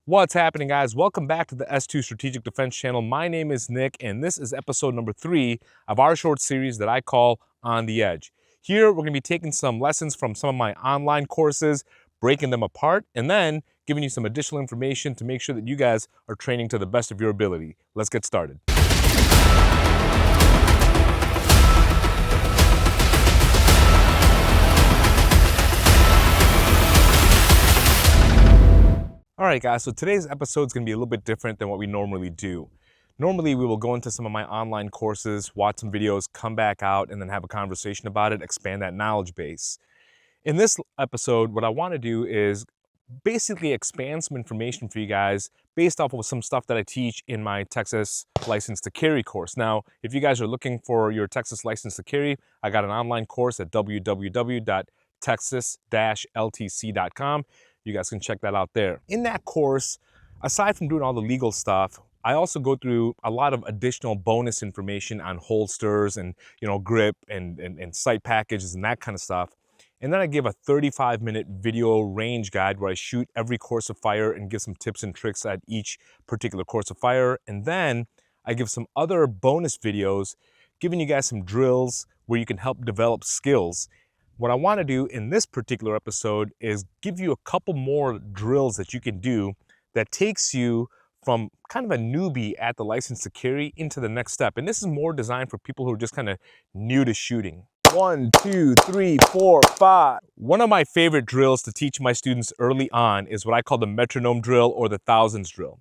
What's happening, guys? Welcome back to the S2 Strategic Defense channel. My name is Nick, and this is episode number 3 of our short series that I call On the Edge. Here, we're going to be taking some lessons from some of my online courses, breaking them apart, and then giving you some additional information to make sure that you guys are training to the best of your ability. Let's get started. All right, guys, so today's episode is going to be a little bit different than what we normally do. Normally, we will go into some of my online courses, watch some videos, come back out, and then have a conversation about it, expand that knowledge base. In this episode, what I want to do is basically expand some information for you guys based off of some stuff that I teach in my Texas License to Carry course. Now, if you guys are looking for your Texas License to Carry, I got an online course at www.texas-ltc.com. You guys can check that out there. In that course, aside from doing all the legal stuff, I also go through a lot of additional bonus information on holsters and, grip and sight packages and that kind of stuff. And then I give a 35-minute video range guide where I shoot every course of fire and give some tips and tricks at each particular course of fire. And then I give some other bonus videos giving you guys some drills where you can help develop skills. What I want to do in this particular episode is give you a couple more drills that you can do that takes you from kind of a newbie at the license to carry into the next step. And this is more designed for people who are just kind of new to shooting. 1, 2, 3, 4, 5. One of my favorite drills to teach my students early on is what I call the metronome drill or the thousands drill.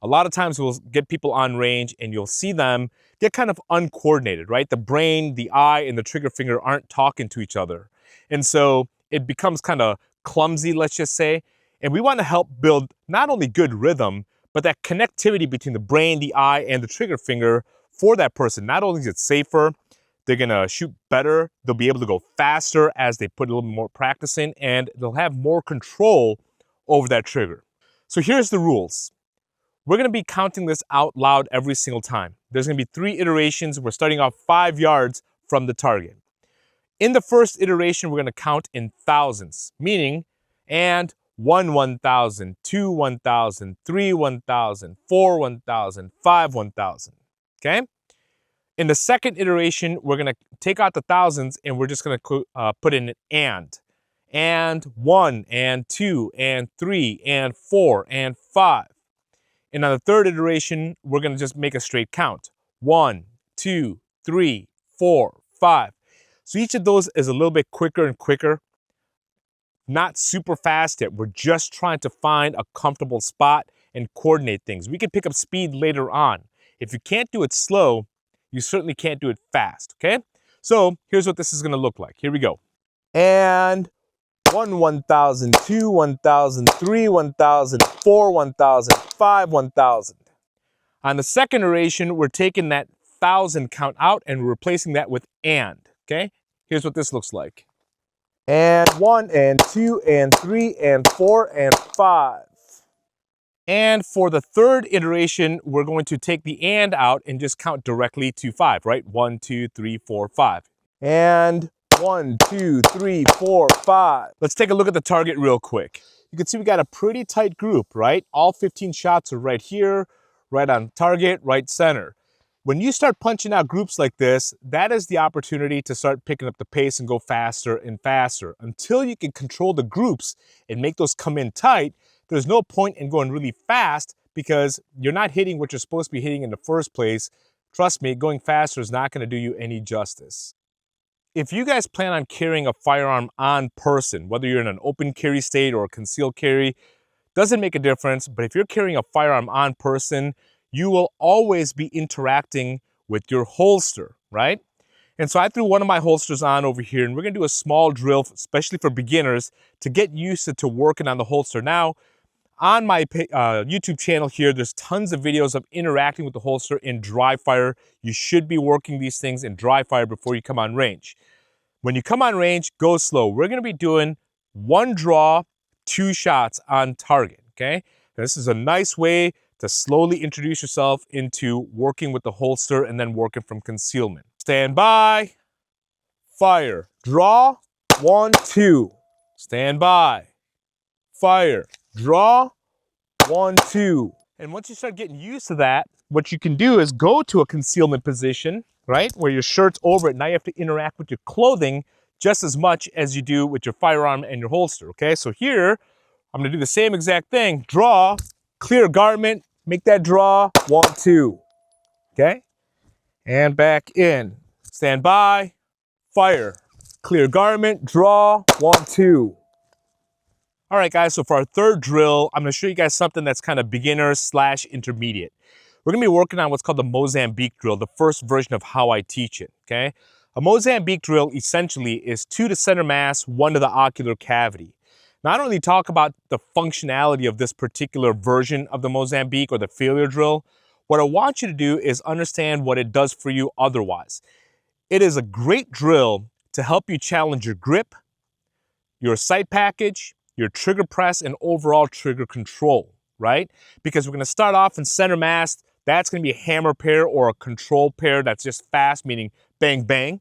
A lot of times we'll get people on range and you'll see them get kind of uncoordinated, right? The brain, the eye, and the trigger finger aren't talking to each other. And so it becomes kind of clumsy, let's just say. And we want to help build not only good rhythm, but that connectivity between the brain, the eye, and the trigger finger for that person. Not only is it safer, they're gonna shoot better, they'll be able to go faster as they put a little bit more practice in, and they'll have more control over that trigger. So here's the rules. We're gonna be counting this out loud every single time. There's gonna be 3 iterations. We're starting off 5 yards from the target. In the first iteration, we're gonna count in thousands, meaning, and 1 1,000, 2 1,000, 3 1,000, 4 1,000, 5 1,000, okay? In the second iteration, we're gonna take out the thousands and we're just gonna put in an and 1, and 2, and 3, and 4, and 5. And on the third iteration, we're gonna just make a straight count. 1, 2, 3, 4, 5. So each of those is a little bit quicker and quicker. Not super fast yet. We're just trying to find a comfortable spot and coordinate things. We can pick up speed later on. If you can't do it slow, you certainly can't do it fast, okay? So here's what this is gonna look like. Here we go. And 1 1,000, 2 1,000, 3 1,000, 4 1,000, 5 1,000. On the second iteration, we're taking that 1,000 count out and we're replacing that with and, okay? Here's what this looks like. And 1, and 2, and 3, and 4, and 5. And for the third iteration, we're going to take the and out and just count directly to 5, right? 1, 2, 3, 4, 5. And 1, 2, 3, 4, 5. Let's take a look at the target real quick. You can see we got a pretty tight group, right? All 15 shots are right here, right on target, right center. When you start punching out groups like this, that is the opportunity to start picking up the pace and go faster and faster. Until you can control the groups and make those come in tight, there's no point in going really fast because you're not hitting what you're supposed to be hitting in the first place. Trust me, going faster is not going to do you any justice. If you guys plan on carrying a firearm on person, whether you're in an open carry state or a concealed carry, doesn't make a difference. But if you're carrying a firearm on person, you will always be interacting with your holster, right? And so I threw one of my holsters on over here, and we're gonna do a small drill, especially for beginners, to get used to working on the holster. Now, on my YouTube channel here, there's tons of videos of interacting with the holster in dry fire. You should be working these things in dry fire before you come on range. When you come on range, go slow. We're gonna be doing 1 draw, 2 shots on target, okay? This is a nice way to slowly introduce yourself into working with the holster and then working from concealment. Stand by, fire, draw, 1, 2. Stand by, fire, draw, 1, 2. And once you start getting used to that, what you can do is go to a concealment position, right? Where your shirt's over it. Now you have to interact with your clothing just as much as you do with your firearm and your holster, okay? So here, I'm gonna do the same exact thing. Draw, clear garment, make that draw, 1, 2, okay? And back in. Stand by, fire. Clear garment, draw, 1, 2. All right, guys, so for our third drill, I'm gonna show you guys something that's kind of beginner / intermediate. We're gonna be working on what's called the Mozambique drill, the first version of how I teach it, okay? A Mozambique drill essentially is 2 to center mass, 1 to the ocular cavity. Now, I don't really talk about the functionality of this particular version of the Mozambique or the failure drill. What I want you to do is understand what it does for you otherwise. It is a great drill to help you challenge your grip, your sight package, your trigger press, and overall trigger control, right? Because we're gonna start off in center mass. That's gonna be a hammer pair or a control pair that's just fast, meaning bang, bang.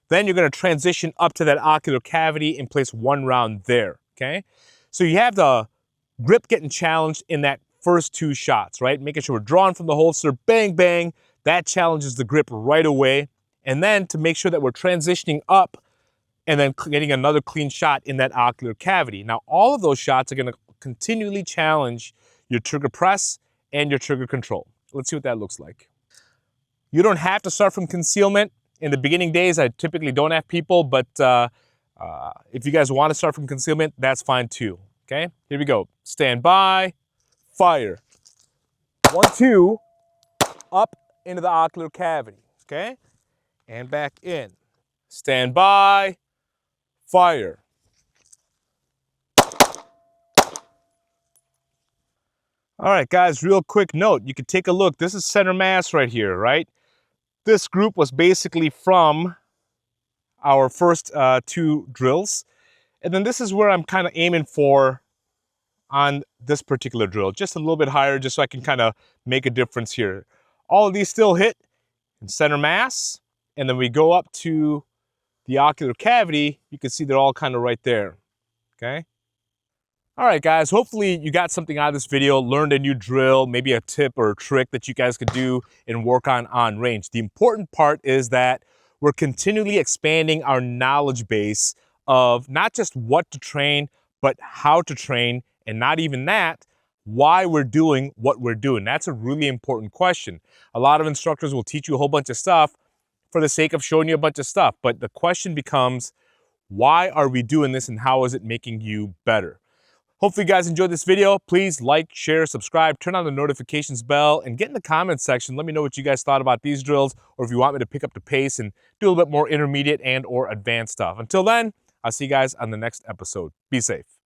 Then you're gonna transition up to that ocular cavity and place 1 round there, okay? So you have the grip getting challenged in that first 2 shots, right? Making sure we're drawing from the holster, bang, bang. That challenges the grip right away. And then to make sure that we're transitioning up and then getting another clean shot in that ocular cavity. Now, all of those shots are gonna continually challenge your trigger press and your trigger control. Let's see what that looks like. You don't have to start from concealment. In the beginning days, I typically don't have people, but if you guys wanna start from concealment, that's fine too, okay? Here we go. Stand by, fire. 1, 2, up into the ocular cavity, okay? And back in. Stand by, fire. All right, guys, real quick note. You can take a look. This is center mass right here, right? This group was basically from our first 2 drills. And then this is where I'm kind of aiming for on this particular drill. Just a little bit higher, just so I can kind of make a difference here. All of these still hit in center mass. And then we go up to the ocular cavity. You can see they're all kind of right there, okay? All right, guys, hopefully you got something out of this video, learned a new drill, maybe a tip or a trick that you guys could do and work on range. The important part is that we're continually expanding our knowledge base of not just what to train, but how to train, and not even that, why we're doing what we're doing. That's a really important question. A lot of instructors will teach you a whole bunch of stuff for the sake of showing you a bunch of stuff, but the question becomes, why are we doing this and how is it making you better? Hopefully you guys enjoyed this video. Please like, share, subscribe, turn on the notifications bell, and get in the comments section. Let me know what you guys thought about these drills, or if you want me to pick up the pace and do a little bit more intermediate and or advanced stuff. Until then, I'll see you guys on the next episode. Be safe.